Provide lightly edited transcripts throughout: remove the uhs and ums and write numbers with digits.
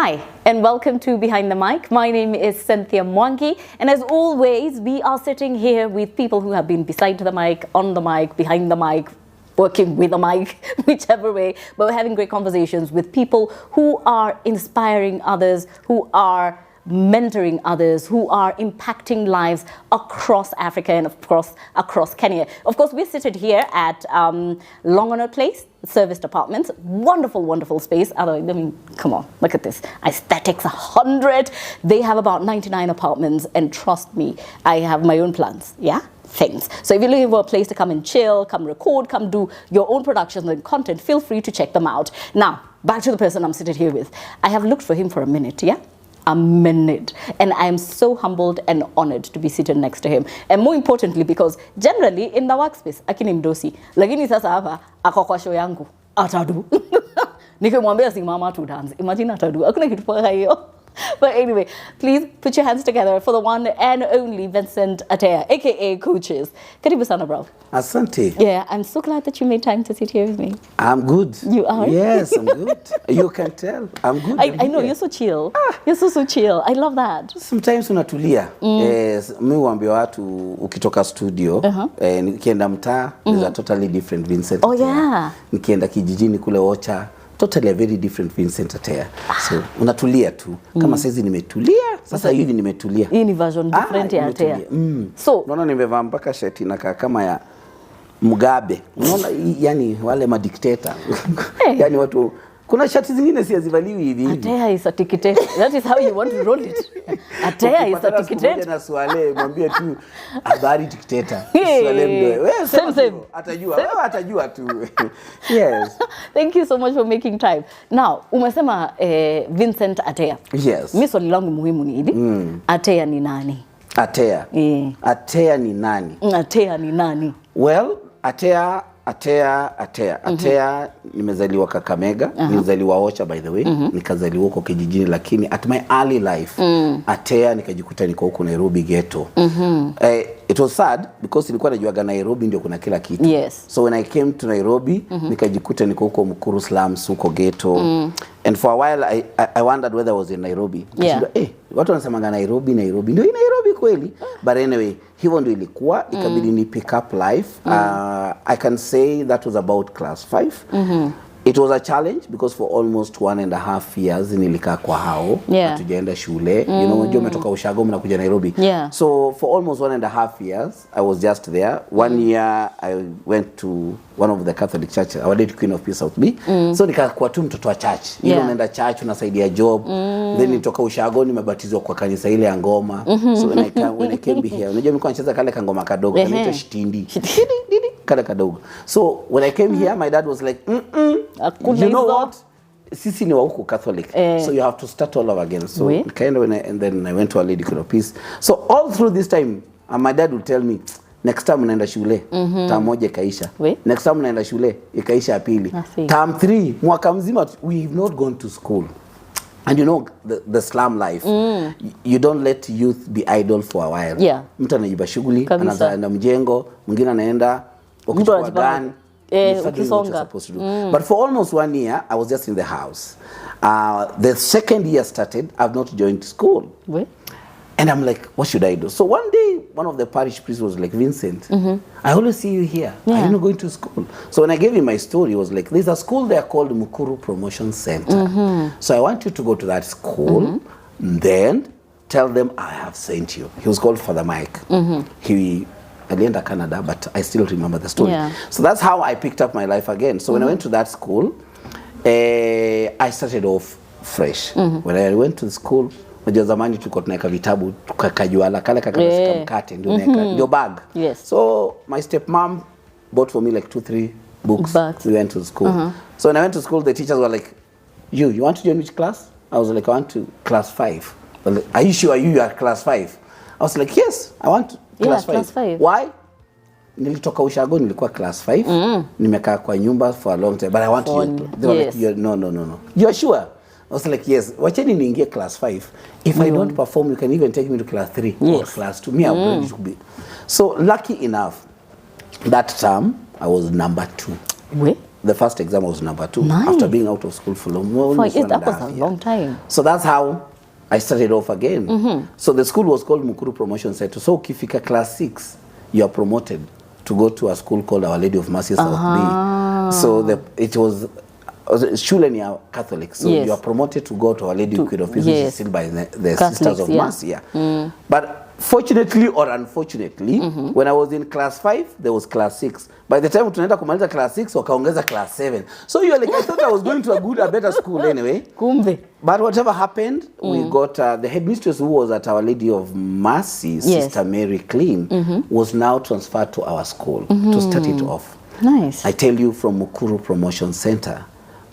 Hi, and welcome to Behind the Mic. My name is Cynthia Mwangi, and as always, we are sitting here with people who have been beside the mic, on the mic, behind the mic, working with the mic, whichever way, but we're having great conversations with people who are inspiring others, who are mentoring others, who are impacting lives across Africa and of course across Kenya. Of course, we're seated here at Longonot Place, Serviced Apartments. Wonderful, wonderful space. I mean, come on, look at this. Aesthetics 100. They have about 99 apartments, and trust me, I have my own plans. Yeah. Things. So if you're looking for a place to come and chill, come record, come do your own productions and content, feel free to check them out. Now, back to the person I'm sitting here with. I have looked for him for a minute, yeah? A minute. And I am so humbled and honored to be seated next to him. And more importantly, because generally in the workspace, akini mdosi. Lakini sasa hapa, ako kwa show yangu. Atadu. Nikimwambia si mama tu dance. Imagine atadu. Hakuna kitu paka hiyo. But anyway, please put your hands together for the one and only Vincent Ateya, aka Coaches. Karibu sana, bro. Asante. Yeah, I'm so glad that you made time to sit here with me. I'm good. You are? Yes, I'm good. You can tell. I'm good. I know, you're so chill. You're so chill. I love that. Sometimes unatulia. Mi huambia watu ukitoka studio, nikienda mtaa, there's a totally different Vincent Ateya. Oh yeah. Nikienda kijijini kule Ocha, totally a very different Vincent Ateya. So unatulia tu. Kama saizi nimetulia, sasa hivi nimetulia. Hii ni version different ya Ateya. So, unaona nimevaa mpaka shati inakaa kama ya Mugabe. Unaona yani wale madikteta. Yani watu kuna shati zingine si azivaliwi hivi hivi. Ateya is a dictator. That is how you want to roll it. Ateya is a dictator. Na Swale mwambie tu habari dictator. Swale mdoe. Wewe same. Atajua. Wewe atajua tu. Yes. Thank you so much for making time. Now, umesema Vincent Ateya. Yes. Mimi swali langu muhimu ni hili. Ateya ni nani? Ateya. Ateya ni nani? Ateya ni nani? Well, Ateya nimezaliwa Kakamega, nilizaliwa Ocha by the way, nikazaliwa huko kijijini, lakini at my early life, Ateya nikajikuta niko huko Nairobi ghetto. It was sad because nilikuwa najuaga Nairobi ndio kuna kila kitu. Yes. So when I came to Nairobi, nikajikuta niko huko Mukuru slums, huko ghetto. And for a while I wondered whether I was in Nairobi. Yeah. Watu wanasemanga Nairobi. Ndio Nairobi kweli. But anyway, hivyo ndio ilikuwa, ikabidi ni pick up life. I can say that was about class 5. It was a challenge because for almost 1.5 years nilikaa kwa hao, hatujaenda shule. You know, unajua umetoka Ushago mnakuja Nairobi. So for almost 1.5 years I was just there. 1 year I went to one of the Catholic church, Our Lady Queen of Peace South B. So nikakuwa tu mtoto wa church. You know, unaenda church unasaidia job. Then nitoka Ushago nimebatizwa kwa kanisa ile ya Ngoma. So when I came here, unajua nilikuwa nacheza kale kangoma kadogo kanaitwa Shitindi. Kale kadogo. So when I came here, my dad was like, you know what? Sisi ni wa huko Catholic. So you have to start all over again. So kind of and then I went to Our Lady Queen of Peace. So all through this time, my dad would tell me, next time unaenda shule, term moja ikaisha. Next time unaenda shule, ikaisha ya pili. Term 3, mwaka mzima we've not gone to school. And you know the slum life, you don't let youth be idle for a while. Mtu anajiba shughuli, anaenda mjengo, mwingine anaenda ukichukua gun. Supposed to do. But for almost 1 year, I was just in the house. The second year started, I've not joined school. And I'm like, what should I do? So one day, one of the parish priests was like, Vincent, I always see you here. Are you not going to school? So when I gave him my story, he was like, there's a school there called Mukuru Promotion Center. So I want you to go to that school, then tell them I have sent you. He was called Father Mike. He alienda Canada, but I still remember the story. So that's how I picked up my life again. So when I went to that school, I started off fresh. When I went to the school, unajua zamani tulikuwa tunaweka vitabu tukakajuala kale kakasika mkate ndio bag. So my stepmom bought for me like 2-3 books. We went to school. So when I went to school, the teachers were like, you want to join which class? I was like, I want to class 5. Like, are you sure you are class 5? I was like, yes, I want to class 5. Why? Nilitoka Ushago nilikuwa class 5. Nimekaa kwa nyumba for a long time, but I want you. They were like, no. You're sure? I was like, yes. Wacheni niingie class 5. If I don't perform, you can even take me to class 3 or class 2. Me, I'm ready to be. So lucky enough, that term I was number 2. the first exam was number 2 Nice. after being out of school for almost 1.5 that was a long time. So that's how I started off again. So the school was called Mukuru Promotion Center. So ukifika class 6, you are promoted to go to a school called Our Lady of Mercy South Bay. So it was shule ni Catholic. So you are promoted to go to Our Lady of Peace, which is still by the Catholics, Sisters of Mercy. But fortunately or unfortunately, when I was in class 5, there was class 6. By the time tunaenda kumaliza class 6, wakaongeza class 7. So you like, I thought I was going to a better school anyway. Kumbe. But whatever happened, we got the headmistress who was at Our Lady of Mercy, Sister Mary Clean, was now transferred to our school to start it off. Nice. I tell you, from Mukuru Promotion Center,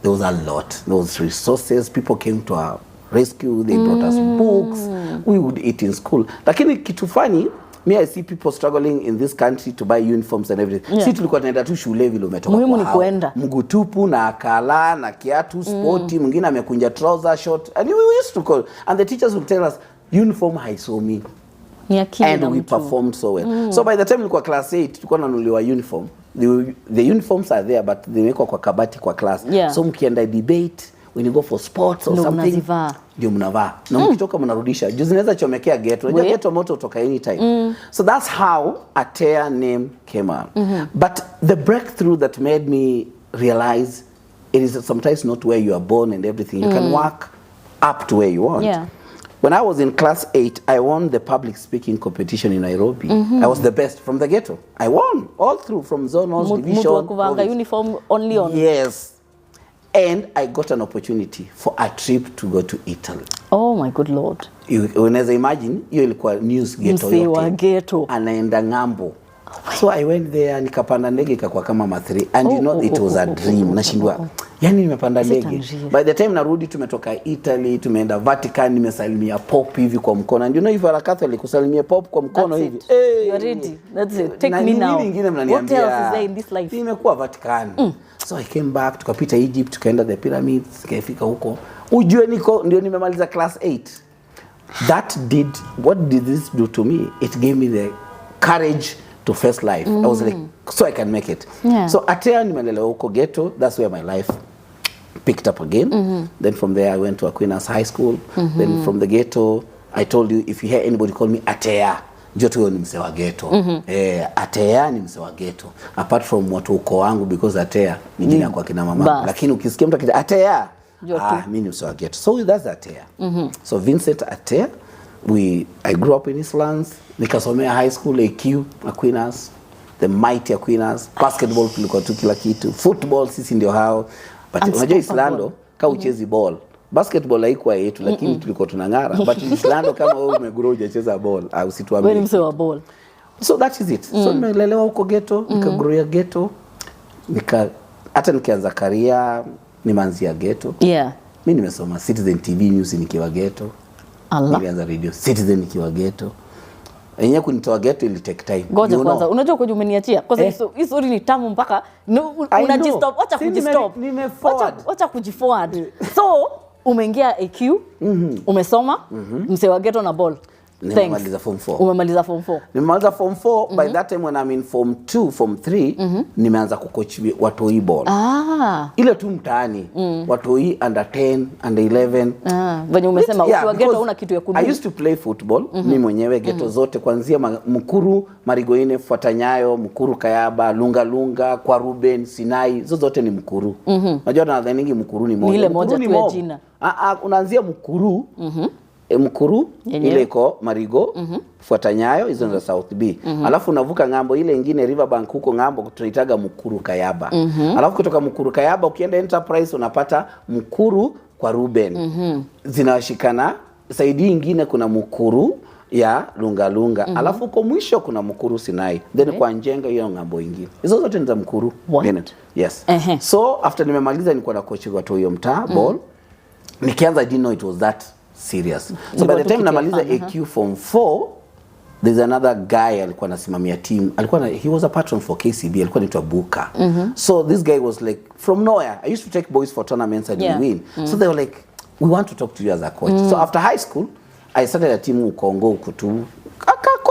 there was a lot. There was resources. People came to our rescue. They brought us books. We would eat in school. Lakini kitu funny, me I see people struggling in this country to buy uniforms and everything. Si tulikuwa tunaenda tu shule vile umetoka Muhimu ni kuenda. mguu tupu na akala na kiatu sporti, mwingine amekunja trouser short. And we used to call. And the teachers would tell us, uniform haisomi. And we performed so well. So by the time nilikuwa class 8, tulikuwa nanunuliwa uniform. The uniforms are there, but zimewekwa kwa kabati kwa class. So mkienda debate, when you go for sports or something, ndio mnavaa. Na mkitoka mnarudisha. Juu zinaweza chomekea ghetto. Unajua ghetto moto utoka anytime. So that's how Ateya name came out. But the breakthrough that made me realize it is sometimes not where you are born and everything. You can work up to where you want. When I was in class 8, I won the public speaking competition in Nairobi. I was the best from the ghetto. I won all through, from zonals, division. Uniform only on. Yes. And I got an opportunity for a trip to go to Italy. Oh my good Lord. Unaweza imagine, hiyo ilikuwa news ghetto yote. Msewa ghetto. Anaenda ngambo. So I went there, nikapanda ndege ikakuwa kama mathri. And you know, it was a dream. Nashindwa, yani nimepanda ndege. By the time narudi, tumetoka Italy, tumeenda Vatican, nimesalimia Pope hivi kwa mkono. And you know, if you are a Catholic, kusalimia Pope kwa mkono hivi. Hey, you're ready. That's it. Take me now. What else is there in this life? Nimekuwa Vatican. So I came back, tukapita Egypt, tukaenda the pyramids, tukafika huko. Ujue ndio nimemaliza class 8. What did this do to me? It gave me the courage to face life. I was like, so I can make it. So Ateya nimelelewa huko ghetto. That's where my life picked up again. Then from there I went to Aquinas High School. Then from the ghetto, I told you, if you hear anybody call me Ateya, Joto huyo ni mse wa ghetto. Ateya ni mse wa ghetto. Apart from watu uko wangu, because Ateya ni jina kwa kina mama. Lakini ukisikia mtu akita Ateya, mimi ni mse wa ghetto. So that's Ateya. So Vincent Ateya, I grew up in Eastlands. Nikasomea high school AQ, Aquinas, the mighty Aquinas. Basketball tulikuwa tu kila kitu. Football sisi ndio hao. But unajua Islando, ka uchezi ball. Basketball haikuwa yetu, lakini tulikuwa tunang'ara. But Islando, kama wewe umegrow hujacheza ball, usituambie. Wewe ni mse wa ball. So that is it. So nimelelewa huko ghetto, nikagrow ghetto. Hata nikianza career nimeanzia ghetto. Mimi nimesoma Citizen TV News nikiwa ghetto. Nilianza radio Citizen nikiwa ghetto. Yenyewe kunitoa ghetto ili take time. Ngoja kwanza, unajua kwa umeniachia. Kwa sababu hii story ni tamu mpaka unajistop, acha kujistop. Acha kujiforward. So, umeingia AQ, umesoma, mse wa ghetto na ball. Nimemaliza form 4. Umemaliza form 4. Nimemaliza form 4. By that time when I'm in form 2, form 3, nimeanza kucoach watoi ball. Ile tu mtaani. Watoi under 10, under 11. Venye umesema ukiwa ghetto una kitu ya kudu. I used to play football. Mimi mwenyewe ghetto zote kuanzia Mukuru, Marigoine, Fuatanyayo, Mukuru Kayaba, Lunga, kwa Ruben, Sinai, zote ni Mukuru. Unajua nadhani Mukuru ni moja. Ile moja tu ya jina. Unaanzia Mukuru. Mkuru ile iko Marigo, Fuatanyayo, hizo za South B. Alafu unavuka ngambo ile nyingine Riverbank huko ngambo tunaitaga Mukuru Kayaba. Alafu kutoka Mukuru Kayaba ukienda Enterprise unapata Mukuru kwa Ruben. Zinashikana saidi nyingine kuna Mukuru ya Lunga. Alafu uko mwisho kuna Mukuru Sinai. Then kwa Njenga hiyo ngambo nyingine. Hizo zote ni za Mukuru. Yes. So after nimemaliza nilikuwa na coach watu hiyo mtaa ball. Nikianza didn't know it was that serious. So by the time namaliza AQ form 4, there's another guy alikuwa anasimamia team. He was a patron for KCB. Alikuwa anaitwa Vuuka. So this guy was like from nowhere. I used to take boys for tournaments and we win. So they were like, we want to talk to you as a coach. So after high school, I started a team Congo Kutu.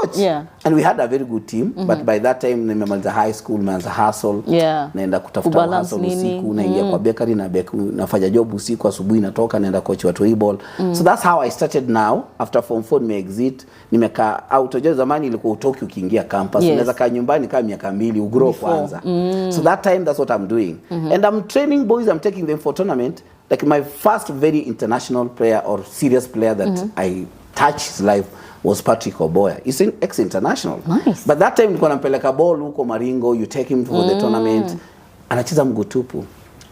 coach. Yeah. And we had a very good team, but by that time nimemaliza high school, nimeanza hustle. Yeah. Naenda kutafuta hustle usiku, naingia kwa bakery na nafanya job usiku, asubuhi natoka naenda coach watu e-ball. So that's how I started now. After form 4 nime exit, nimekaa out. Unajua zamani ilikuwa utoki ukiingia campus, unaweza kaa nyumbani kama miaka 2 ugrow kwanza. So that time that's what I'm doing. And I'm training boys, I'm taking them for tournament. Like my first very international player or serious player that I touched his life was Patrick Oboya. He's in ex-international. Nice. But that time nilikuwa nampeleka ball huko Maringo, you take him for the tournament. Anacheza mguu tupu.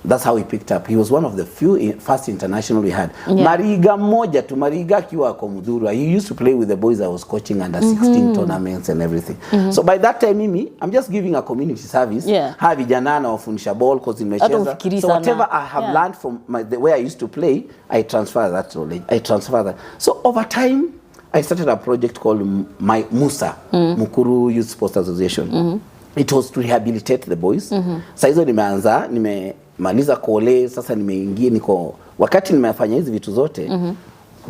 That's how he picked up. He was one of the few first international we had. Yeah. Mariga mmoja tu, Mariga akiwa ako Mudhuru. He used to play with the boys I was coaching under 16 tournaments and everything. So by that time mimi, I'm just giving a community service. Yeah. Ha vijana na wafundisha ball because nimecheza. So whatever I have learned from the way I used to play, I transfer that knowledge. I transfer that. So over time, I started a project called Musa, Mukuru Youth Sports Association. It was to rehabilitate the boys. Sasa hizo nimeanza, nimemaliza kole, sasa nimeingia niko wakati nimefanya hizi vitu zote.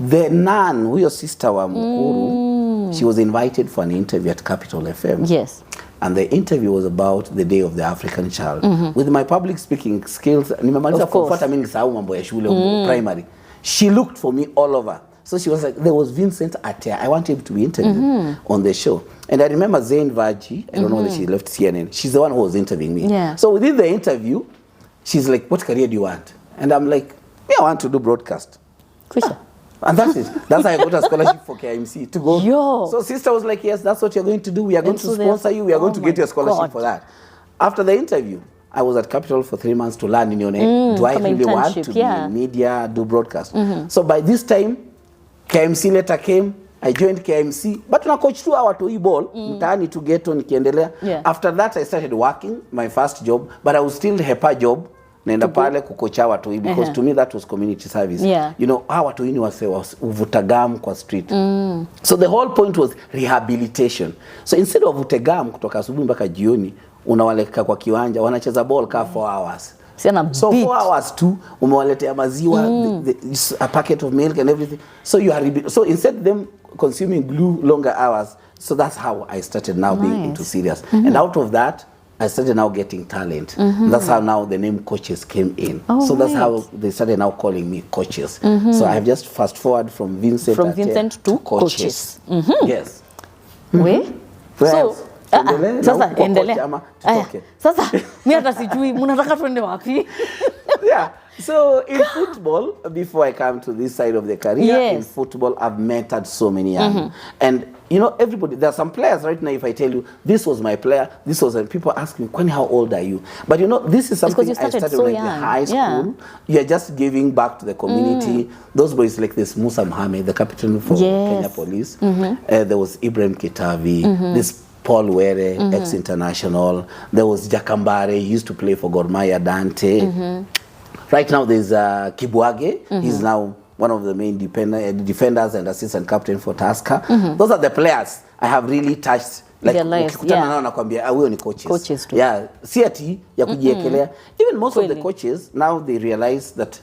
The nun, huyo sister wa Mukuru, she was invited for an interview at Capital FM. Yes. And the interview was about the Day of the African Child. With my public speaking skills, nimemaliza kufuata mimi nisahau mambo ya shule primary. She looked for me all over. So she was like, there was Vincent Ateya. I want him to be interviewed on the show. And I remember Zain Vaji, I don't know whether she left CNN. She's the one who was interviewing me. Yeah. So within the interview, she's like, what career do you want? And I'm like, yeah, I want to do broadcast. And that's it. That's how I got a scholarship for KMC to go. Yo. So sister was like, yes, that's what you're going to do. We are going to sponsor you. We are going to get you a scholarship for that. After the interview, I was at Capital for 3 months to learn in your name. Do I really want to be in media, do broadcast? So by this time, KMC letter came, I joined KMC, but na coach tu watu e-ball, mtaani to get on kiendelea. After that I started working, my first job, but I was still HEPA job, naenda pale kukocha watu because to me that was community service. You know, watu ni wase uvutagamu kwa street. So the whole point was rehabilitation. So instead of uvutagamu kutoka asubuhi mpaka jioni, unawaleka kwa kiwanja, wanacheza ball ka 4 hours. So 4 hours too, umewaletea maziwa, a packet of milk and everything. So you are so instead them consuming glue longer hours. So that's how I started now being into serious. And out of that, I started now getting talent. That's how now the name Coaches came in. So that's how they started now calling me Coaches. So I've just fast forward from Vincent to Coaches. Yes. So sasa endelea. Sasa mimi hata sijui mnataka twende wapi. Yeah. So in football, before I come to this side of the career, in football I've mentored so many young. And you know, everybody, there are some players right now, if I tell you, this was my player, this was, and people ask me, Kwani, how old are you? But you know, this is something I started so when I was in high school. You're just giving back to the community. Those boys like this, Musa Mohammed, the captain for Kenya Police. There was Ibrahim Kitavi, this Paul Were, ex-international. There was Jakambare, he used to play for Gor Mahia, Dante. Right now there's Kibwage, he's now one of the main defenders and assistant captain for Tusker. Those are the players I have really touched. Like ukikutana nao nakwambia huyo ni coaches. Yeah, si ati ya kujiekelea. Even most of the coaches now they realize that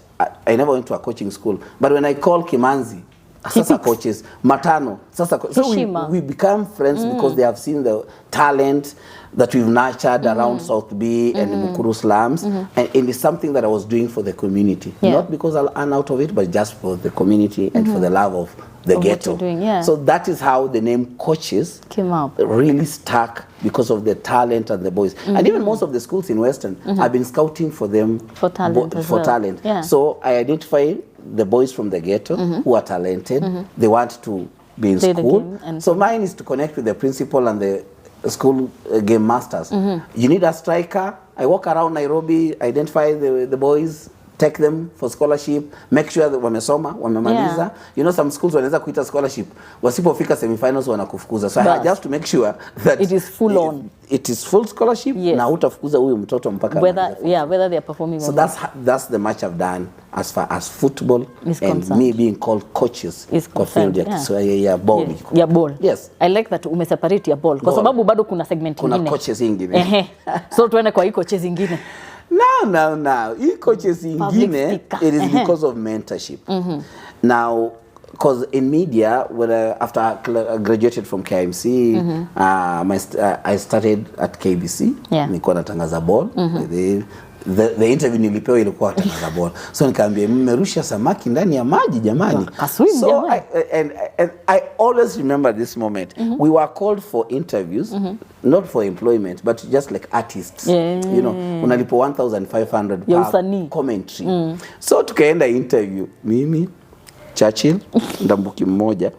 I never went to a coaching school, but when I call Kimanzi, sasa coaches, Matano, sasa so we become friends because they have seen the talent that we've nurtured around South Bay and Mukuru slums, and it's something that I was doing for the community, not because I'll earn out of it, but just for the community and for the love of the ghetto. So that is how the name Coaches came up. Really stuck because of the talent and the boys, and even most of the schools in Western, I've been scouting for them for talent. So I identify the boys from the ghetto who are talented. They want to be in school. So mine is to connect with the principal and the school game masters. You need a striker. I walk around Nairobi, identify the boys, take them for scholarship, make sure that wamesoma, wamemaliza. You know, some schools wanaweza kuita scholarship, wasipofika semifinals wanakufukuza. So I have to make sure that it is full on. It is full scholarship. Na utafukuza huyo mtoto mpaka whether they are performing. So that's the match I've done as far as football is and concerned. Me being called Coaches kwa field ya Kiswahili ball. Ya ball. Yes. I like that umeseparate ya ball kwa sababu bado kuna segment nyingine. Kuna coaches ingine. So tuende kwa hii coaches ingine. Now. Hii coaches ingine, it is because of mentorship. Now, because in media, when after I graduated from KMC, I started at KBC. Nilikuwa natangaza ball. The interview nilipewa ilikuwa tangaza ball. So nikaambia mmerusha samaki ndani ya maji jamani. So I always remember this moment. We were called for interviews, not for employment, but just like artists. You know, unalipo 1,500 per commentary. So tukaenda interview, mimi, Churchill, Ndambuki mmoja.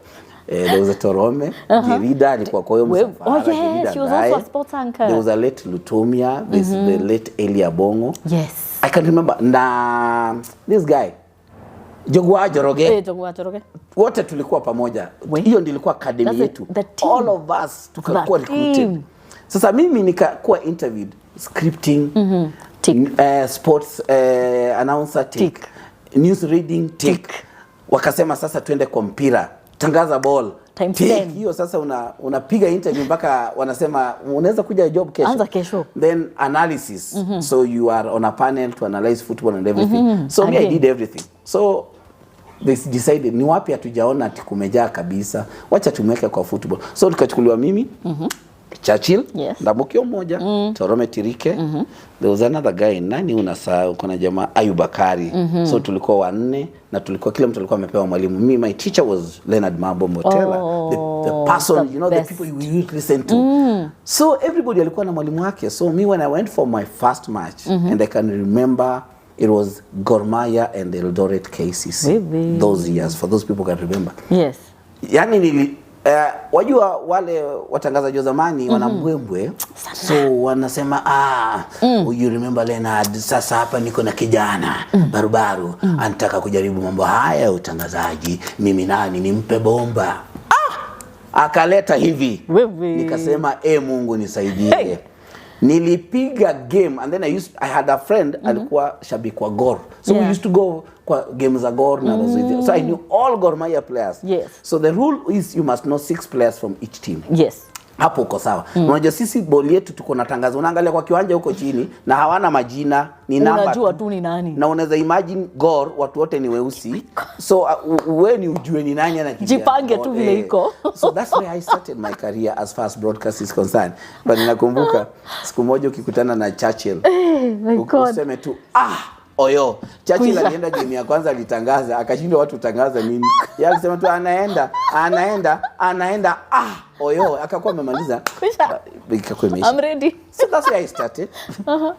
There was a Torome, Jirida alikuwa kwa hiyo msafara. Oh yes, she was also a sports anchor. There was a late Lutomia, there's the late Elia Bongo. Yes. I can remember, this guy, Jogwa Joroge. Jogwa Joroge. Wote tulikuwa pamoja. Hiyo ndio ilikuwa academy yetu. All of us tukakuwa recruited. Sasa mimi nikakuwa interviewed, scripting, sports announcer, tick. News reading, tick. Wakasema sasa tuende kwa mpira. Tangaza ball. Hiyo sasa unapiga interview mpaka wanasema unaweza kuja job kesho. Anza kesho. Then analysis. So you are on a panel to analyze football and everything. So me, I did everything. So they decided ni wapi hatujaona ati kumejaa kabisa. Wacha tumweke kwa football. So tukachukuliwa mimi. Churchill, Ndamukio mmoja, Torome Tirike. There was another guy, nani unasahau, kuna jamaa Ayubakari. So tulikuwa wanne na tulikuwa kila mtu alikuwa amepewa mwalimu. Me, my teacher was Leonard Mambo Motela, the person, you know, the people you used to listen to. So everybody alikuwa na mwalimu wake. So me, when I went for my first match, and I can remember it was Gor Mahia and Eldoret KCC. Those years, for those people can remember. Yes. Yani wajua wale watangazaji wa zamani wanambwembwe, so wanasema you remember Leonard, sasa hapa niko na kijana barubaru anataka kujaribu mambo haya ya utangazaji, mimi nani nimpe bomba. Akaleta hivi, nikasema Mungu nisaidie. Nilipiga game, and then I had a friend alikuwa shabiki wa Gor, so we used to go kwa games za Gor na those. So I knew all Gor Mahia players. So the rule is you must know 6 players from each team. Hapo uko sawa. Unajua sisi boli yetu tuko na tangazo, unaangalia kwa kiwanja huko chini na hawana majina, ni namba. Unajua tu ni nani. Na unaweza imagine Gor watu wote ni weusi. So wewe ni ujue ni nani anakimbia. Jipange tu vile iko. So that's why I started my career as far as broadcast is concerned. But ninakumbuka siku moja ukikutana na Churchill, useme tu Oyo. Churchill alienda game ya kwanza alitangaza, akashindwa watu tangaza nini. Yeye alisema tu anaenda Oyo, akakuwa amemaliza. I'm ready. So that's where I started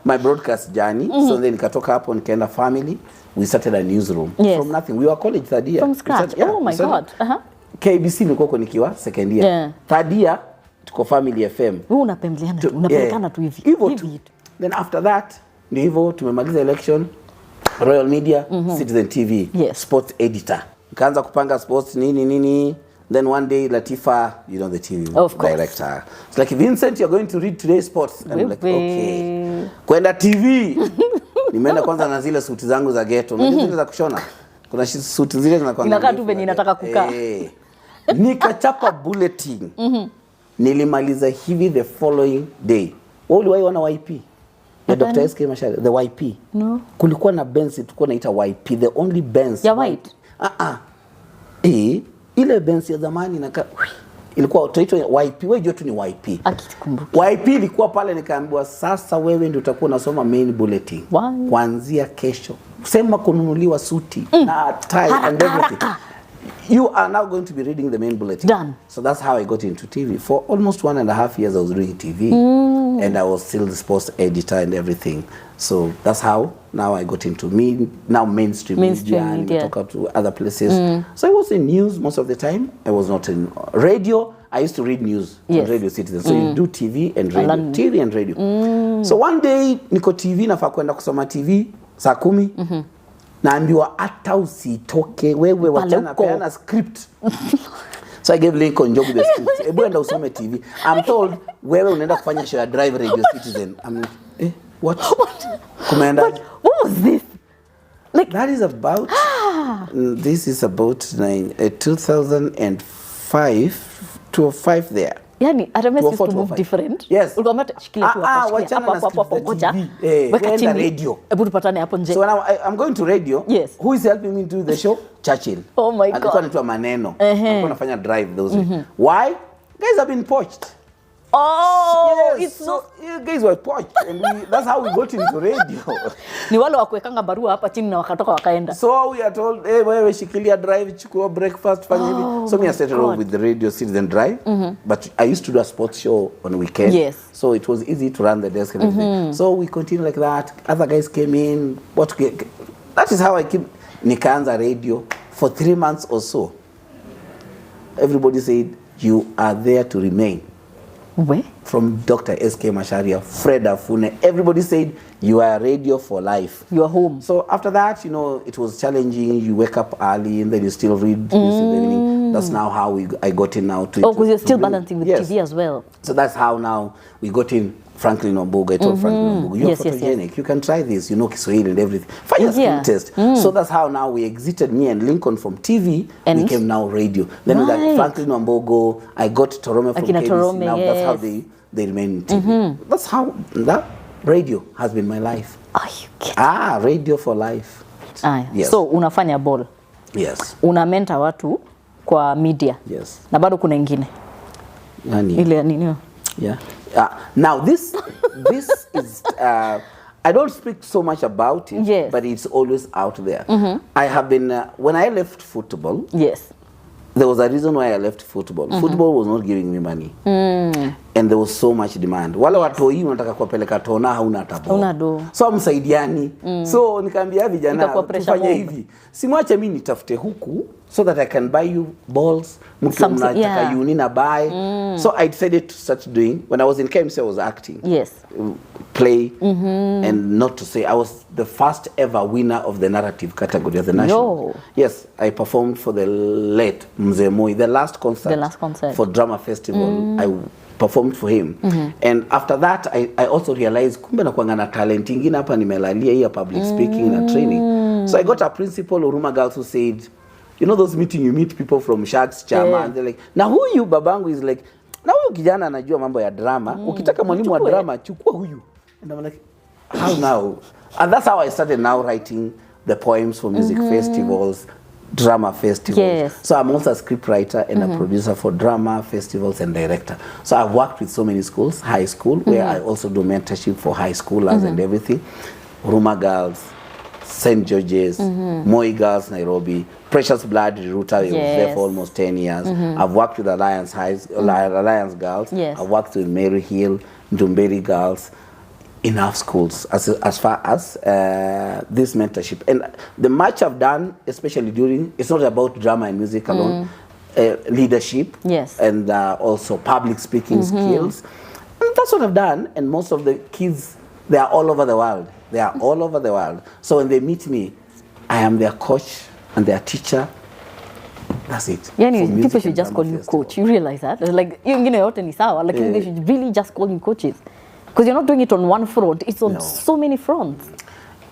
my broadcast journey. So then nikatoka hapo nikaenda family. We started a newsroom from nothing. We were college third year. From scratch. Oh my God. KBC nilikuwa nikiwa second year. Third year tuko Family FM. Wewe unapembeana tu, unapelekana tu hivi. Hivi. Then after that ndio hivyo tumemaliza election. Royal Media, Citizen TV, sports editor. Nikaanza kupanga sports nini. Then one day Latifa, you know, the TV director. It's like, Vincent, you're going to read today's sports. And I'm like, okay. Kwenda TV. Nimeenda kwanza na zile suti zangu za ghetto. Unajua zile za kushona. Kuna suti zile zinakuwa inakaa tu venye nataka kukaa. Nikachapa bulletin. Nilimaliza hivi the following day. Wewe uliwahi wana YP? Ya Dr. SK Mashari, the YP. No. Kulikuwa na Benz tulikuwa naita YP, the only Benz. Ya white. Ile Benz ya zamani ilikuwa tunaitwa YP, wewe jua tu ni YP. Akikumbuka. YP ilikuwa pale, nikaambiwa sasa wewe ndio utakuwa unasoma main bulletin. Kuanzia kesho. Sema kununuliwa suti na tie and everything. You are now going to be reading the main bulletin. Done. So that's how I got into TV. For almost 1.5 years I was doing TV. And I was still the sports editor and everything. So that's how now I got into mainstream media and talk out to other places. So I was in news most of the time. I was not in radio. I used to read news on Radio Citizen. So you do TV and radio. TV and radio. So one day niko TV nafaa kwenda kusoma TV saa 10. Naambiwa hata usitoke wewe, wachana peana script. So I gave Lincoln Job the script. Ebu enda usome TV. I'm told wewe unaenda kufanya show ya Drive Radio Citizen. I'm like, what? Kumenda. What was this? Like that is about this is about 2005 to 5 there. Yani RMS used to move different. Yes. Ulikuwa shikilia tu hapo ngoja. Weka chini radio. Hebu tupatane hapo nje. So now I'm going to radio. Yes. Who is helping me do the show? Churchill. Oh my God. Alikuwa anaitwa Maneno. Alikuwa anafanya drive those days. Why? Guys have been poached. Oh, yes, so you guys were poached and that's how we got into radio. Ni wale wa kuwekanga barua hapa chini na wakatoka wakaenda. So we are told, hey, wewe shikilia drive, chukua breakfast, fanya hivi. So me I started off with the radio Citizen Drive, but I used to do a sports show on weekend. Yes. So it was easy to run the desk and everything. So we continued like that. Other guys came in. That is how I keep nikaanza radio for 3 months or so. Everybody said, you are there to remain. Where? From Dr. S.K. Masharia, Fred Afune, everybody said, you are radio for life. You are home. So after that, you know, it was challenging. You wake up early and then you still read news in the evening. That's now how I got in now. Oh, because you're still balancing with TV as well. So that's how now we got in Franklin Omboga. I told Franklin Omboga, you're photogenic. Yes. You can try this. You know Kiswahili and everything. Fire screen test. So that's how now we exited, me and Lincoln, from TV. And became now radio. Then we got Franklin Omboga. I got Torome from KBC. Torome, now that's how they remain in TV. That's how that radio has been my life. Are you kidding? Radio for life. Yes. So unafanya ball. Yes. Una mentor watu kwa media. Yes. Na bado kuna ingine. Nani? Ile nini? Yeah. Now this is I don't speak so much about it, but it's always out there. I have been when I left football. Yes. There was a reason why I left football. Football was not giving me money. And there was so much demand. Wale watoi wanataka kuwapeleka tona hauna tabo. So msaidiani. So nikaambia vijana tufanye hivi. Simwache mimi nitafute huku so that I can buy you balls. Mnataka uni na buy. So I decided to start doing. When I was in KMC I was acting. Yes. Play. And not to say I was the first ever winner of the narrative category of the national. Yes, I performed for the late Mzee Moi, the last concert for Drama Festival. I performed for him. And after that I also realized kumbe nakuanga na talent ingine hapa nimelalia hii public speaking and training. So I got a principal Huruma Girls who said, you know those meeting you meet people from Sharks Chama and they're like, now who you babangu is like, na huyu kijana anajua mambo ya drama, ukitaka mwalimu wa drama chukua huyu. And I'm like, how now? And that's how I started now writing the poems for music festivals, drama festivals. So I'm also a scriptwriter and a producer for drama festivals and director. So I've worked with so many schools, high school, where I also do mentorship for high schoolers and everything. Ruma Girls, St. George's, Moi Girls, Nairobi, Precious Blood, Ruta, I was there for almost 10 years. I've worked with Alliance Girls. I've worked with Mary Hill, Ndumberi Girls, enough schools as far as this mentorship. And the much I've done, especially during, it's not about drama and music alone, leadership and also public speaking skills. And that's what I've done. And most of the kids, they are all over the world. They are all over the world. So when they meet me, I am their coach and their teacher. That's it. Yeah, people should just call you coach. You realize that? Like, you know, like they should really just call you coaches. Because you're not doing it on one front, it's on so many fronts.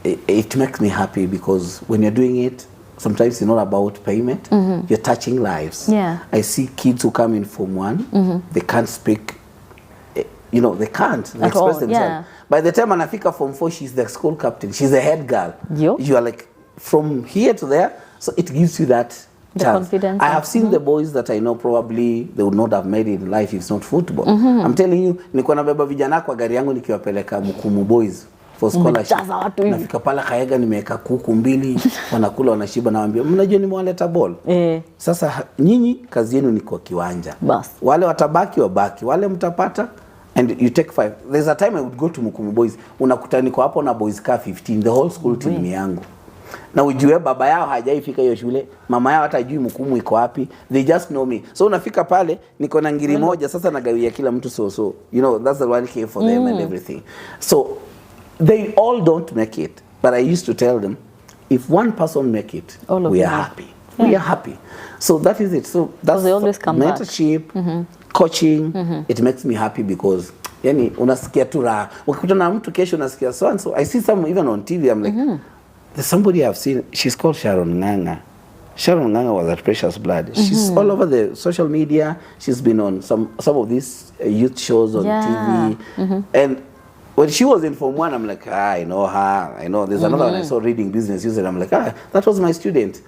It makes me happy because when you're doing it, sometimes it's not about payment, you're touching lives. I see kids who come in Form 1, they can't speak, you know, they can't express themselves. By the time Anafika Form 4, she's the school captain, she's the head girl. You are like, from here to there, so it gives you that confidence. I have seen the boys that I know probably they would not have made it in life if it's not football. I'm telling you, nilikuwa nabeba vijana kwa gari yangu nikiwapeleka Mukumu Boys for scholarship. Nafika pala Kayega nimeweka kuku 2 wanakula wanashiba nawaambia mnajua nimewaleta ball. Sasa nyinyi kazi yenu ni kwa kiwanja. Wale watabaki wabaki, wale mtapata and you take 5. There's a time I would go to Mukumu Boys, unakuta niko hapo na boys ka 15, the whole school team ni yangu. Na ujue baba yao hajaifika hiyo shule, mama yao hata hajui Mukumu iko wapi, they just know me. So unafika pale niko na ngiri moja sasa nagawia kila mtu so you know that's the 1K for them and everything. So they all don't make it, but I used to tell them if one person make it, we are happy. We are happy. So that is it. So that's they always come mentorship, coaching. It makes me happy because yani unasikia tu raha. Ukikutana na mtu kesho unasikia so and so. I see some even on TV, I'm like there's somebody I've seen, she's called Sharon Nganga. Sharon Nganga was at Precious Blood. She's all over the social media. She's been on some of these youth shows on TV. And when she was in Form 1, I'm like, I know her. I know. There's another one I saw reading business user. I'm like, that was my student.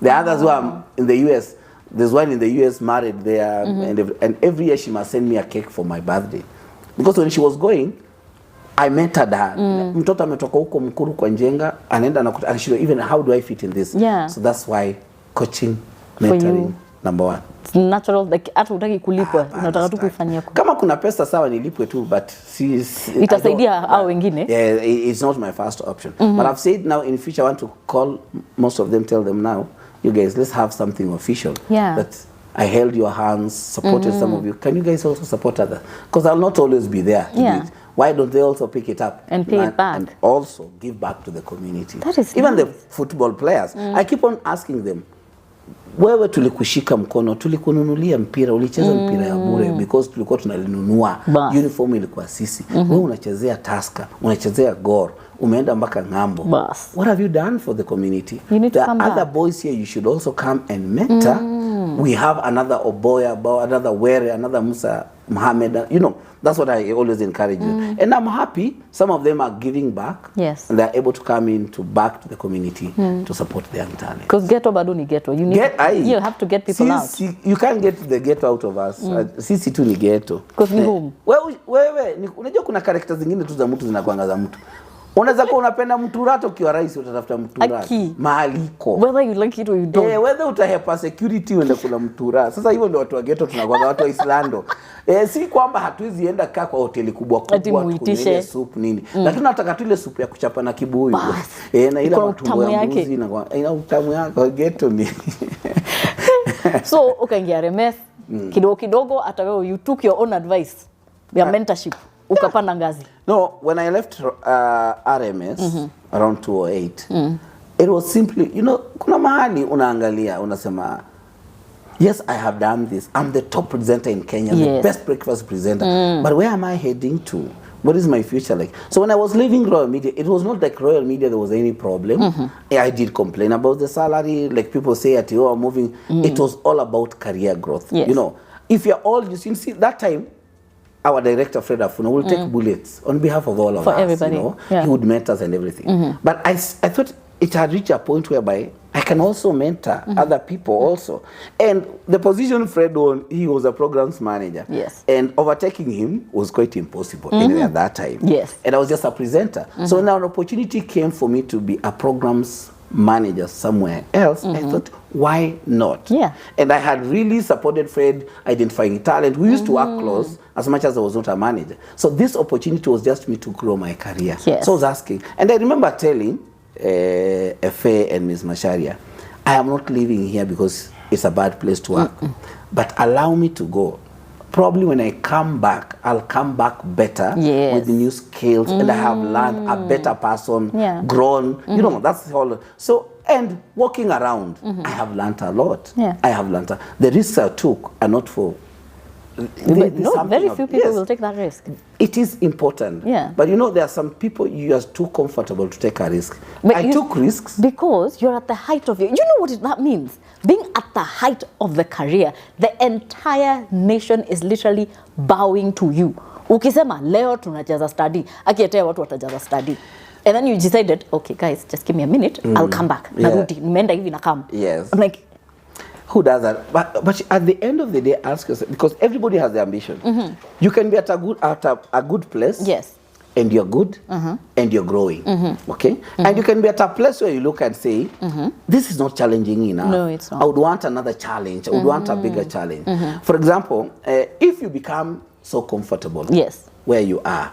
The others who are in the US, there's one in the US married there. And every year she must send me a cake for my birthday. Because when she was going, I mentored her. Mtoto ametoka huko Mkuru kwa Njenga, anaenda na even how do I fit in this? So that's why coaching, mentoring, number one. It's natural, like hata utaki kulipwa, unataka tu kufanyia. Kama kuna pesa sawa nilipwe tu, but itasaidia hao wengine. Yeah, it's not my first option. But I've said now in future I want to call most of them, tell them now, you guys, let's have something official. That I held your hands, supported some of you. Can you guys also support others? Because I'll not always be there to do it. Why don't they also pick it up and pay it back and also give back to the community? That is even nice. The football players. I keep on asking them, wewe tulikushika mkono, tulikununulia mpira, ulicheza mpira ya bure because tulikuwa tunalinunua. Uniform ilikuwa sisi. Wewe unachezea Tusker, unachezea Gor, umeenda mpaka ngambo. What have you done for the community? You need to come other back. Boys here, you should also come and mentor. We have another Oboya, another Were, another Musa Muhammad. You know, that's what I always encourage you. And I'm happy some of them are giving back. Yes. And they're able to come in to back to the community to support the young talent. Because ghetto bado ni ghetto. You need you have to get people out. You can't get the ghetto out of us. Sisi tu ni ghetto. Because ni home. Wewe unajua kuna characters zingine tu za mtu zinakuanga za mtu. Unaweza kuwa unapenda mturata ukiwa rais utatafuta mturata mahaliko. Whether you like it or you don't. Whether utahepa security uende kula mturata. Sasa hivyo ndio watu wa ghetto tunakuwa watu wa Islando. Si kwamba hatuwezi enda kaa kwa hoteli kubwa kubwa tukunywe soup nini. Lakini nataka tu ile soup ya kuchapa na kibuyu. Na ile matumbo ya mbuzi ina utamu yake ghetto ni. So ukaingia RMS kidogo kidogo hata wewe you took your own advice ya mentorship. Ukapanda ngazi. No, when I left RMS around 2008, it was simply, you know, kuna mahali unaangalia, unasema, yes, I have done this. I'm the top presenter in Kenya, the best breakfast presenter. But where am I heading to? What is my future like? So when I was leaving Royal Media, it was not like Royal Media there was any problem. I did complain about the salary, like people say at you are moving. It was all about career growth. You know, if you're all, you see, that time, our director, Fred Afuna, will take bullets on behalf of all of us. Everybody. You know? He would mentor us and everything. But I thought it had reached a point whereby I can also mentor other people also. And the position Fred won, he was a programs manager. And overtaking him was quite impossible anyway at that time. And I was just a presenter. So now an opportunity came for me to be a programs manager somewhere else. I thought, why not? And I had really supported Fred identifying talent. We used to work close as much as I was not a manager. So this opportunity was just me to grow my career. So I was asking. And I remember telling Efe and Ms. Masharia, I am not living here because it's a bad place to work. But allow me to go. Probably when I come back, I'll come back better with the new skills and I have learned a better person, grown, you know, that's all. So, and walking around, I have learned a lot. I have learned. The risks I took are not for... very few people will take that risk. It is important. But you know, there are some people you are too comfortable to take a risk. But I took risks. Because you're at the height of your... You know what that means? Being at the height of the career, the entire nation is literally bowing to you. Ukisema, leo tunacheza study. Akietea watu watajaza study. And then you decided, okay guys, just give me a minute, I'll come back. Narudi, nimeenda hivi na come. I'm like... Who does that? But at the end of the day, ask yourself, because everybody has the ambition. You can be at a good place. And you're good, and you're growing, okay? And you can be at a place where you look and say, this is not challenging enough. No, it's not. I would want another challenge. I would want a bigger challenge. For example, if you become so comfortable where you are,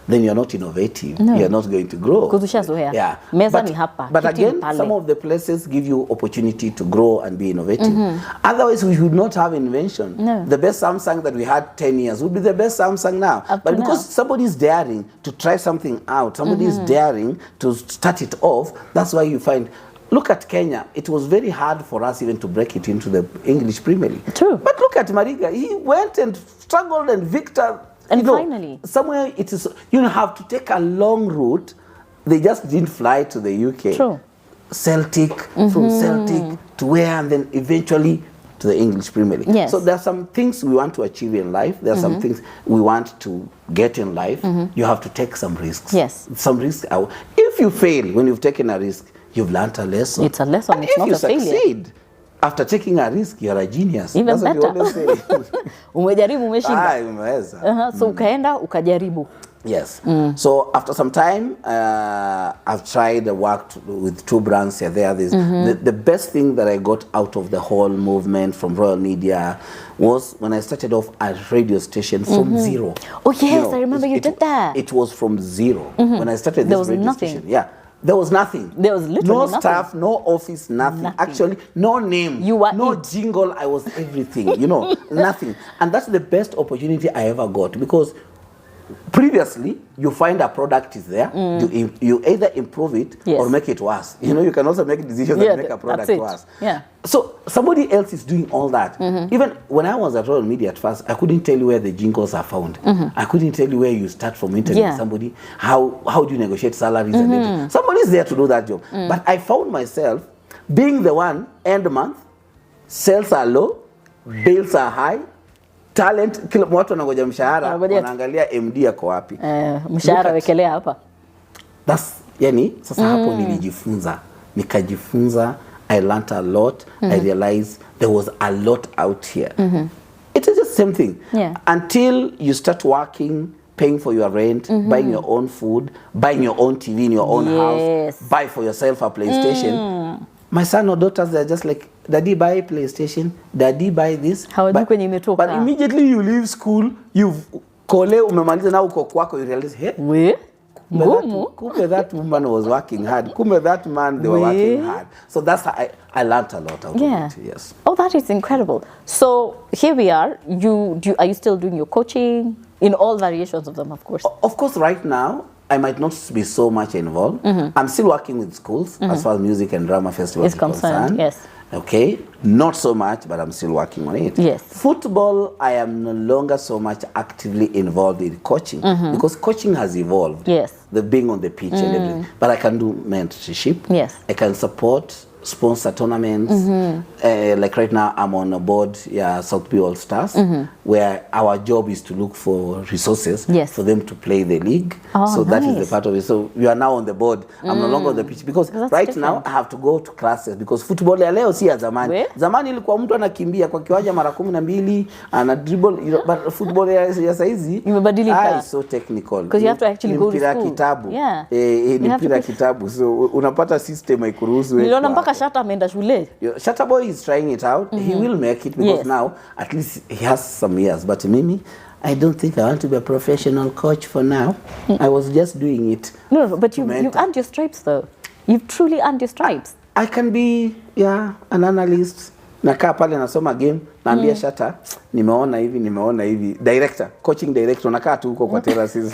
then you're not innovative. You're not going to grow. But again, some of the places give you opportunity to grow and be innovative. Otherwise, we would not have invention. The best Samsung that we had 10 years would be the best Samsung now. But because somebody is daring to try something out, somebody is daring to start it off, that's why you find... Look at Kenya. It was very hard for us even to break it into the English Premier League. True. But look at Mariga. He went and struggled and Victor... And finally, somewhere it is, you don't have to take a long route. They just didn't fly to the UK. True. Celtic, from Celtic to where, and then eventually to the English Premier League. Yes. So there are some things we want to achieve in life. There are some things we want to get in life. You have to take some risks. Yes. Some risks. If you fail when you've taken a risk, you've learned a lesson. It's a lesson. And It's not a failure. If you succeed after taking a risk, you're a genius. Even That's what better. you always say. Umejaribu, umeshinda. Umeweza. So ukaenda ukajaribu. Yes. So after some time, I've tried worked with 2 brands here. The best thing that I got out of the whole movement from Royal Media was when I started off at radio station from zero. Oh yes, I remember you did that. It was from zero when I started this radio station. Yeah. There was nothing. There was literally no nothing. Staff, no office, nothing. Actually, no name, You were no it. jingle. I was everything, you know, nothing. And that's the best opportunity I ever got, because previously you find a product is there, you either improve it or make it worse. You know, you can also make decisions that make a product worse. Yeah. So somebody else is doing all that. Even when I was at Royal Media at first, I couldn't tell you where the jingles are found. I couldn't tell you where you start from interviewing somebody. How do you negotiate salaries and everything. Somebody's there to do that job. But I found myself being the one end month, sales are low, bills are high, talent, kila watu wanangoja mshahara, wanaangalia MD yako wapi. Mshahara wekelea hapa. That's yani sasa hapo nikajifunza, I learned a lot. I realized there was a lot out here. It is just same thing. Until you start working, paying for your rent, buying your own food, buying your own TV in your own house, buy for yourself a PlayStation. My son or daughters, they're just like, Daddy buy PlayStation, Daddy buy this. But immediately you leave school, you've umemaliza na uko kwako, you realize, hey, kumbe that woman was working hard. Kumbe that man, they were working hard. So that's how I learned a lot out of it. Yes. Oh, that is incredible. So here we are. Are you still doing your coaching in all variations of them, of course? Of course, right now, I might not be so much involved. I'm still working with schools as far as music and drama festivals is concerned. Yes. Okay, not so much, but I'm still working on it. Yes. Football, I am no longer so much actively involved in coaching because coaching has evolved. Yes. The being on the pitch and everything. But I can do mentorship. Yes. I can support, sponsor tournaments. Like right now, I'm on a board, South Bay All Stars, where our job is to look for resources for them to play the league. So that is the part of it. So we are now on the board. I'm no longer on the pitch because right now I have to go to classes because football ya leo si ya zamani. Zamani ilikuwa mtu anakimbia kwa kiwanja mara 12 ana dribble, but football ya saizi imebadilika. So technical. Because you have to actually go to school. Kitabu. Ni mpira kitabu. So unapata system haikuruhusu. Niliona mpaka Shata ameenda shule. Shata boy is trying it out. He will make it because now at least he has some years. But Mimi, I don't think I want to be a professional coach for now. I was just doing it. No, but you've earned your stripes though. You've truly earned your stripes. I can be an analyst. Nakaa pale nasoma game, naambia Shata, nimeona hivi. Director, coaching director, nakaa tu huko kwa terraces.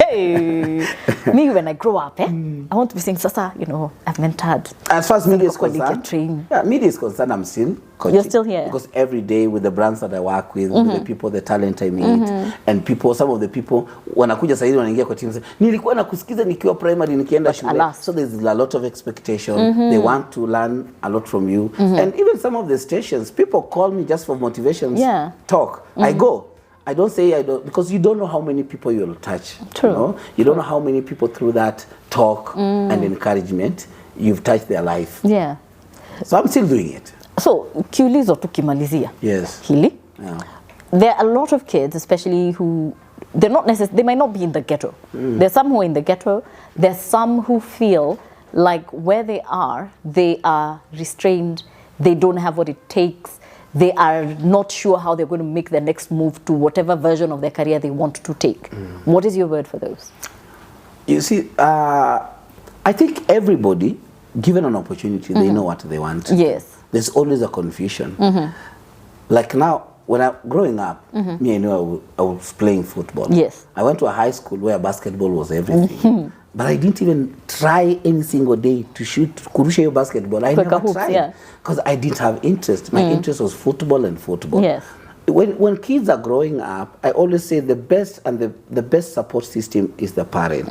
Hey, me when I grow up, I want to be saying, Sasa, I've mentored. As far as media is concerned, media is concerned, I'm still coaching. You're still here. Because every day with the brands that I work with the people, the talent I meet, and people, some of the people, wanakuja saizi wanaingia kwa team, nilikuwa nakusikiza nikiwa primary nikienda shule. So there's a lot of expectation. They want to learn a lot from you. And even some of the stations, people call me just for motivation talk. I go. I don't say I don't, because you don't know how many people you'll touch. True. You don't know how many people through that talk and encouragement you've touched their life. Yeah. So I'm still doing it. So, kiulizo tukimalizia. Yes. Hili? There are a lot of kids, especially who they might not be in the ghetto. There's some who are in the ghetto. There's some who feel like where they are restrained. They don't have what it takes. They are not sure how they're going to make their next move to whatever version of their career they want to take. What is your word for those? You see, I think everybody, given an opportunity, they know what they want. Yes. There's always a confusion. Like now, when I'm growing up, me, I knew I was playing football. Yes. I went to a high school where basketball was everything. But I didn't even try any single day to shoot kurusha your basketball. I never tried because I didn't have interest. My interest was football and football. Yes. When kids are growing up, I always say the best and the best support system is the parent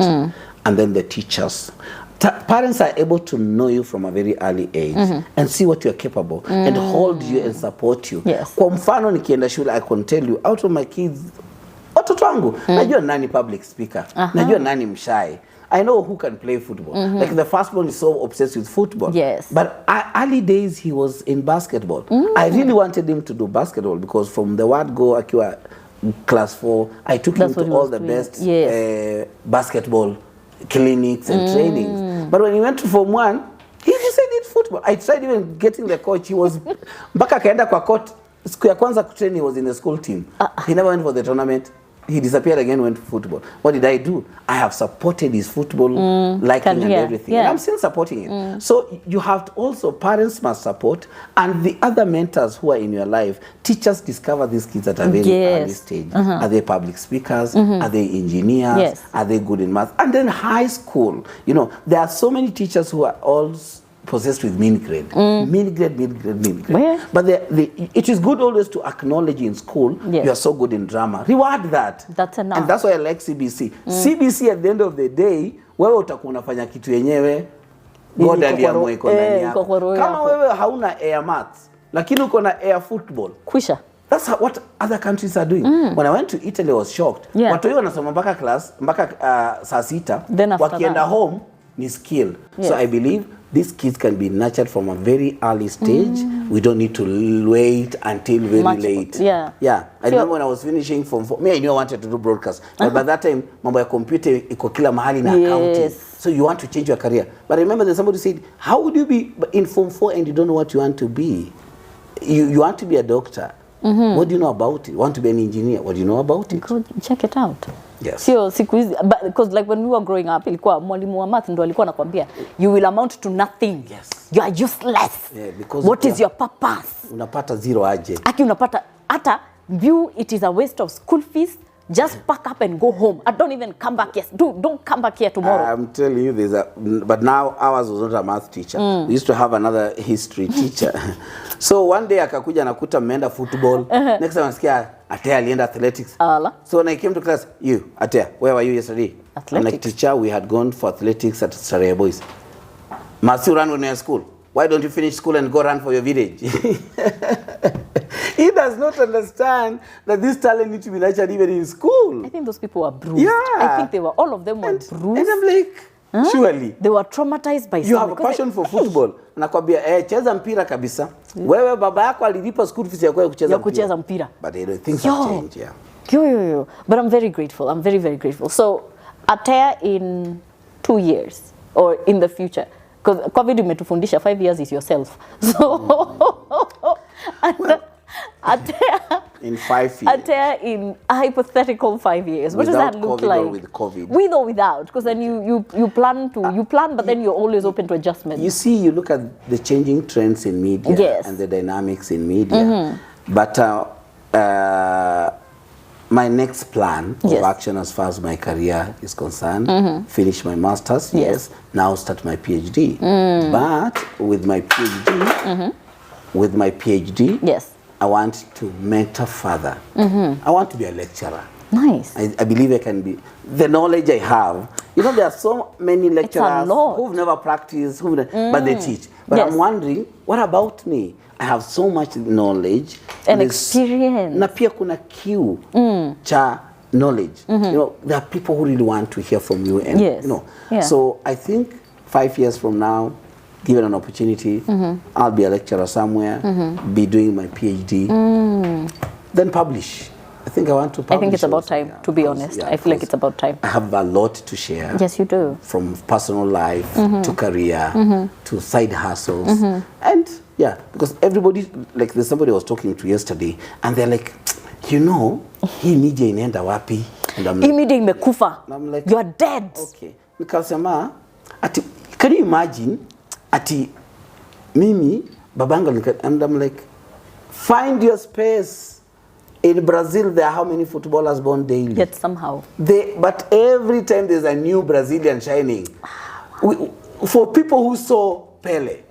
and then the teachers. parents are able to know you from a very early age and see what you're capable and hold you and support you. Yes. Kwa mfano nikienda shule, I can tell you, out of my kids, watoto wangu, najua nani public speaker, najua nani mshy. I know who can play football. Like the first one is so obsessed with football. Yes. But early days he was in basketball. I really wanted him to do basketball because from the word go akiwa class 4, I took him to all the best basketball clinics and trainings. But when he went to Form 1, he decided football. I tried even getting the coach. He was mpaka kaenda kwa court. Siku ya kwanza kutrain, he was in the school team. He never went for the tournament. He disappeared again, went to football. What did I do? I have supported his football liking and everything. And I'm still supporting it. So you have to also, parents must support, and the other mentors who are in your life, teachers discover these kids at a very early stage. Are they public speakers? Are they engineers? Are they good in math? And then high school, you know, there are so many teachers who are all possessed with mean grade. Mean grade. Where? But it is good always to acknowledge in school, you are so good in drama. Reward that. That's enough. And that's why I like CBC. CBC at the end of the day, wewe utakuwa unafanya kitu yenyewe, God aliamua iko ndani yako. Kama wewe hauna air maths, lakini uko na air football. Kwisha. That's what other countries are doing. When I went to Italy, I was shocked. Watu wengi wanasoma mpaka class, mpaka saa 6, wakienda home ni skill. So I believe these kids can be nurtured from a very early stage. We don't need to wait until very late. I remember when I was finishing Form 4, I knew I wanted to do broadcast. But by that time, mambo ya computer iko kila mahali na accounting. So you want to change your career. But I remember that somebody said, how would you be in Form 4 and you don't know what you want to be? You want to be a doctor. What do you know about it? You want to be an engineer? What do you know about it? Go check it out. Yes. Sio siku hizi, because like when we were growing up, ilikuwa mwalimu wa math ndo alikuwa anakuambia you will amount to nothing. Yes. You are useless. Because what is your purpose? Unapata zero aje. Aki unapata hata view it is a waste of school fees. Just pack up and go home. I don't even come back. Don't come back here tomorrow. I'm telling you, but now ours was not a math teacher. We used to have another history teacher. So one day akakuja nakuta mmeenda football. Next time nasikia Ateya alienda athletics. So when I came to class, Ateya, where were you yesterday? Athletics. I'm like, teacher, we had gone for athletics at Starehe Boys. Must you run when you're in school? Why don't you finish school and go run for your village? He does not understand that this talent needs to be nurtured even in school. I think those people were bruised. I think all of them were bruised. And I'm like, surely. They were traumatized by you have a passion for football. Nakwambia, cheza mpira kabisa. Wewe baba yako alilipa school fees ya kucheza mpira. But things have changed, Yo. But I'm very grateful. I'm very, very grateful. So, Ateya in 2 years or in the future, because COVID imetufundisha 5 years is yourself. So, Ateya in 5 years. Ateya in a hypothetical 5 years. What does that look COVID like? Or with COVID? With or without? Because then you plan, but then you're always open to adjustment. You see, you look at the changing trends in media and the dynamics in media. But my next plan of action as far as my career is concerned, finish my master's, now start my PhD. But with my PhD, I want to mentor further. I want to be a lecturer. Nice. I believe I can be. The knowledge I have, you know, there are so many lecturers who've never practiced, but they teach. But I'm wondering, what about me? I have so much knowledge and experience. Na pia kuna kiu cha knowledge. You know, there are people who really want to hear from you, and you know. So I think 5 years from now, given an opportunity, I'll be a lecturer somewhere, be doing my PhD, then publish. I think I want to publish. I think it's about time, to be honest. I feel like it's about time. I have a lot to share. Yes, you do. From personal life to career to side hustles. And because everybody, like there's somebody I was talking to yesterday, and they're like, you know, hii media inaenda wapi? And I'm like, hii media imekufa. I'm like, you are dead. Okay. Nikasema, can you imagine, mimi, babanga, and I'm like, find your space. In Brazil, there are how many footballers born daily? Yet somehow. But every time there's a new Brazilian shining. For people who saw Pele,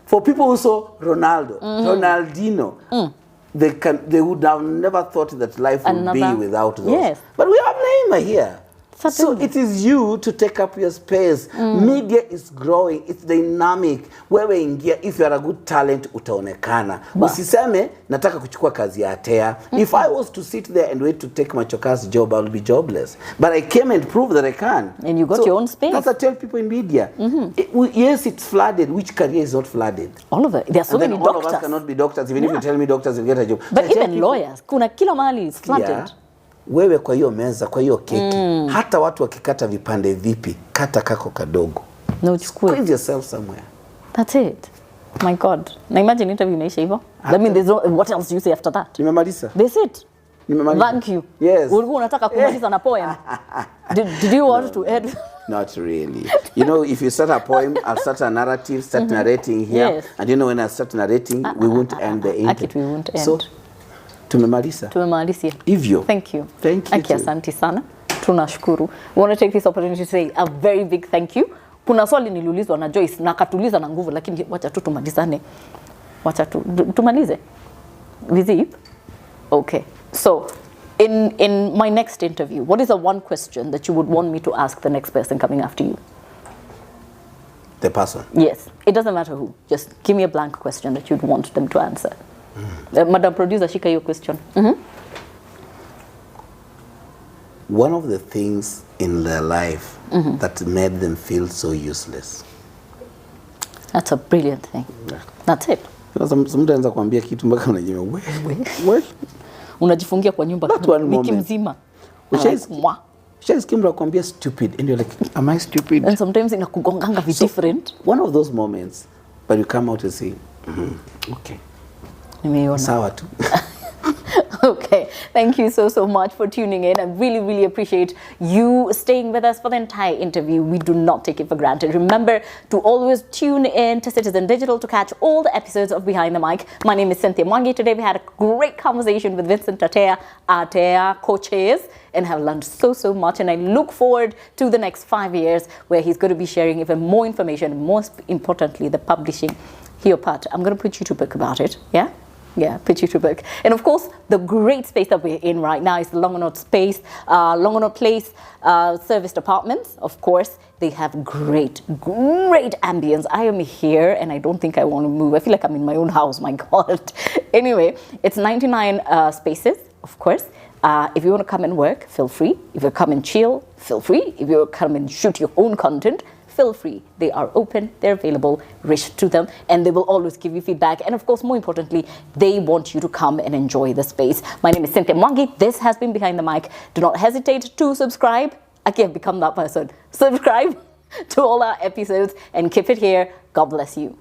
for people who saw Ronaldo, Ronaldinho, they would have never thought that life would be without those. Yes. But we have Neymar here. So Certainly. it is you to take up your space. Media is growing, it's dynamic. Wewe ingia, if you are a good talent, utaonekana. Usiseme, nataka kuchukua kazi ya Ateya. If I was to sit there and wait to take Machoka's job, I will be jobless. But I came and proved that I can. And you got your own space. That's what I tell people in media. Yes, it's flooded. Which career is not flooded? All of it. There are so And many then all doctors. of us cannot be doctors. Even if you tell me doctors will get a job. But I tell even people, lawyers, kuna kila mahali is flooded. yeah, wewe kwa hiyo meza, kwa hiyo keki, hata watu wakikata vipande vipi, kata kako kadogo. No, it's cool. Squeeze yourself somewhere. That's it. My God. Now imagine interview inaisha hivyo. I mean, there's no, what else do you say after that? Nimemaliza. That's it. Nimemaliza. Thank you. Yes. Ulikuwa unataka kumaliza na poem. Did you want to add? Not really. You know, if you start a poem, I'll start a narrative, start narrating here. Yes. And you know, when I start narrating, we won't end the interview. Akit, we won't end. So, tumemaliza. Tumemalizia. Hivyo. Thank you. Thank you. Aki, asante sana. Tunashukuru. We want to take this opportunity to say a very big thank you. Kuna swali niliulizwa na Joyce na akatuliza na nguvu, lakini wacha tu tumalizane. Wacha tu tumalize. Vizip? Okay. So, in my next interview, what is the one question that you would want me to ask the next person coming after you? The person. Yes. It doesn't matter who. Just give me a blank question that you'd want them to answer. Madam Producer, shika your question. One of the things in their life that made them feel so useless. That's a brilliant thing. Yeah. That's it. Mtu anaweza kuambia kitu mpaka unajua we. Unajifungia kwa nyumba That one wiki moment. mzima. Ushasikia mtu akwambia stupid and you're like, am I stupid? And sometimes inakugonganga vi different. One of those moments, but you come out and say, okay, Nimeona. sawa tu. Okay, thank you so much for tuning in. I really appreciate you staying with us for the entire interview. We do not take it for granted. Remember to always tune in to Citizen Digital to catch all the episodes of Behind the Mic. My name is Cynthia Mwangi. Today we had a great conversation with Vincent Ateya, co-chairs, and have learned so much. And I look forward to the next 5 years where he's going to be sharing even more information, most importantly, the publishing here part. I'm going to put you to book about it, yeah? Yeah, pitch you to book. And of course, the great space that we're in right now is the Longonot space, Longonot Place serviced apartments. Of course, they have great ambience. I am here and I don't think I want to move. I feel like I'm in my own house, my God. Anyway, it's 99 spaces, of course. If you want to come and work, feel free. If you come and chill, feel free. If you come and shoot your own content, feel free. They are open, they're available, reach to them, and they will always give you feedback. And of course, more importantly, they want you to come and enjoy the space. My name is Cynthia Mwangi. This has been Behind the Mic. Do not hesitate to subscribe. I can't become that person. Subscribe to all our episodes and keep it here. God bless you.